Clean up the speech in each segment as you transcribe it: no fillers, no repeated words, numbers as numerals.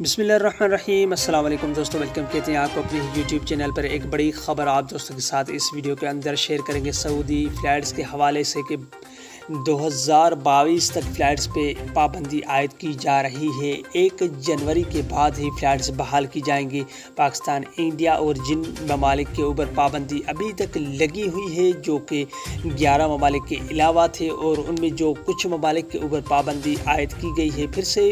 بسم اللہ الرحمن الرحیم۔ السلام علیکم دوستو، ویلکم کہتے ہیں آپ کو اپنے یوٹیوب چینل پر۔ ایک بڑی خبر آپ دوستوں کے ساتھ اس ویڈیو کے اندر شیئر کریں گے سعودی فلائٹس کے حوالے سے کہ 2022 تک فلائٹس پہ پابندی عائد کی جا رہی ہے۔ 1 جنوری کے بعد ہی فلائٹس بحال کی جائیں گی۔ پاکستان، انڈیا اور جن ممالک کے اوپر پابندی ابھی تک لگی ہوئی ہے جو کہ 11 ممالک کے علاوہ تھے، اور ان میں جو کچھ ممالک کے اوپر پابندی عائد کی گئی ہے پھر سے،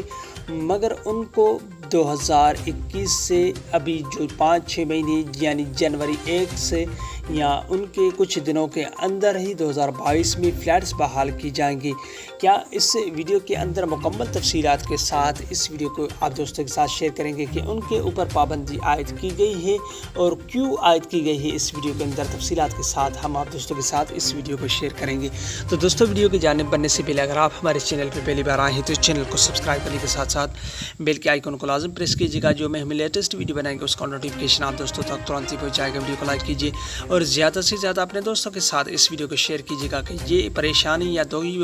مگر ان کو 2021 سے ابھی جو 5-6 مہینے یعنی جنوری 1 سے یا ان کے کچھ دنوں کے اندر ہی 2022 میں فلائٹس بحال کی جائیں گی۔ کیا اس ویڈیو کے اندر مکمل تفصیلات کے ساتھ اس ویڈیو کو آپ دوستوں کے ساتھ شیئر کریں گے کہ ان کے اوپر پابندی عائد کی گئی ہے اور کیوں عائد کی گئی ہے۔ اس ویڈیو کے اندر تفصیلات کے ساتھ ہم آپ دوستوں کے ساتھ اس ویڈیو کو شیئر کریں گے۔ تو دوستوں، ویڈیو کی جانب بننے سے پہلے اگر آپ ہمارے چینل پہ پہلی بار آئے ہیں تو اس چینل کو سبسکرائب کرنے کے ساتھ ساتھ بیل کے آئیکن کو لازم پریس کیجیے گا۔ جو میں ہم لیٹسٹ ویڈیو بنائیں گے اس کا نوٹیفیکیشن آپ دوستوں تک ترنت ہی پہنچائے گا۔ ویڈیو کو لائک کیجیے اور زیادہ سے زیادہ اپنے دوستوں کے ساتھ اس ویڈیو کو شیئر کیجیے گا کہ یہ پریشانی یا دوئی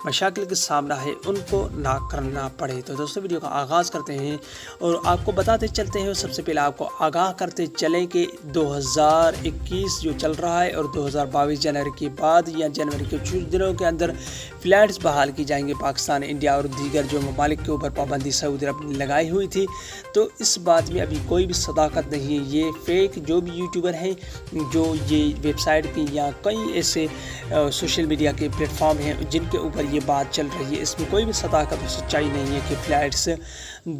مشاکل کا سامنا ہے ان کو نہ کرنا پڑے۔ تو دوستوں، ویڈیو کا آغاز کرتے ہیں اور آپ کو بتاتے چلتے ہیں، سب سے پہلے آپ کو آگاہ کرتے چلیں کہ 2021 جو چل رہا ہے اور 2022 جنوری کے بعد یا جنوری کے کچھ دنوں کے اندر فلائٹس بحال کی جائیں گے۔ پاکستان، انڈیا اور دیگر جو ممالک کے اوپر پابندی سعودی عرب نے لگائی ہوئی تھی، تو اس بات میں ابھی کوئی بھی صداقت نہیں ہے۔ یہ فیک جو بھی یوٹیوبر ہیں، جو یہ ویب سائٹ کی یا کئی ایسے سوشل میڈیا کے پلیٹ فارم ہیں جن کے اوپر یہ بات چل رہی ہے، اس میں کوئی بھی صداقت اور سچائی نہیں ہے کہ فلائٹس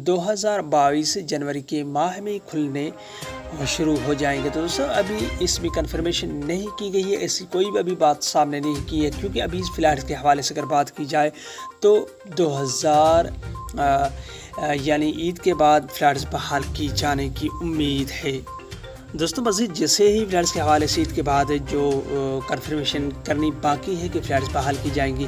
2022 جنوری کے ماہ میں کھلنے شروع ہو جائیں گے۔ تو دوستوں، ابھی اس میں کنفرمیشن نہیں کی گئی ہے، ایسی کوئی بھی ابھی بات سامنے نہیں کی ہے، کیونکہ ابھی اس فلائٹس کے حوالے سے اگر بات کی جائے تو 2000 یعنی عید کے بعد فلائٹس بحال کی جانے کی امید ہے۔ دوستوں، مزید جیسے ہی فلائٹس کے حوالے سے عید کے بعد جو کنفرمیشن کرنی باقی ہے کہ فلائٹس بحال کی جائیں گی،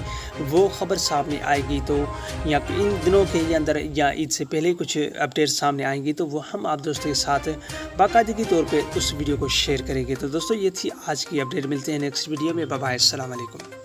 وہ خبر سامنے آئے گی تو یا ان دنوں کے اندر یا عید سے پہلے کچھ اپڈیٹ سامنے آئیں گی تو وہ ہم آپ دوستوں کے ساتھ باقاعدگی طور پہ اس ویڈیو کو شیئر کریں گے۔ تو دوستوں، یہ تھی آج کی اپڈیٹ۔ ملتے ہیں نیکسٹ ویڈیو میں۔ بائے بائے، السلام علیکم۔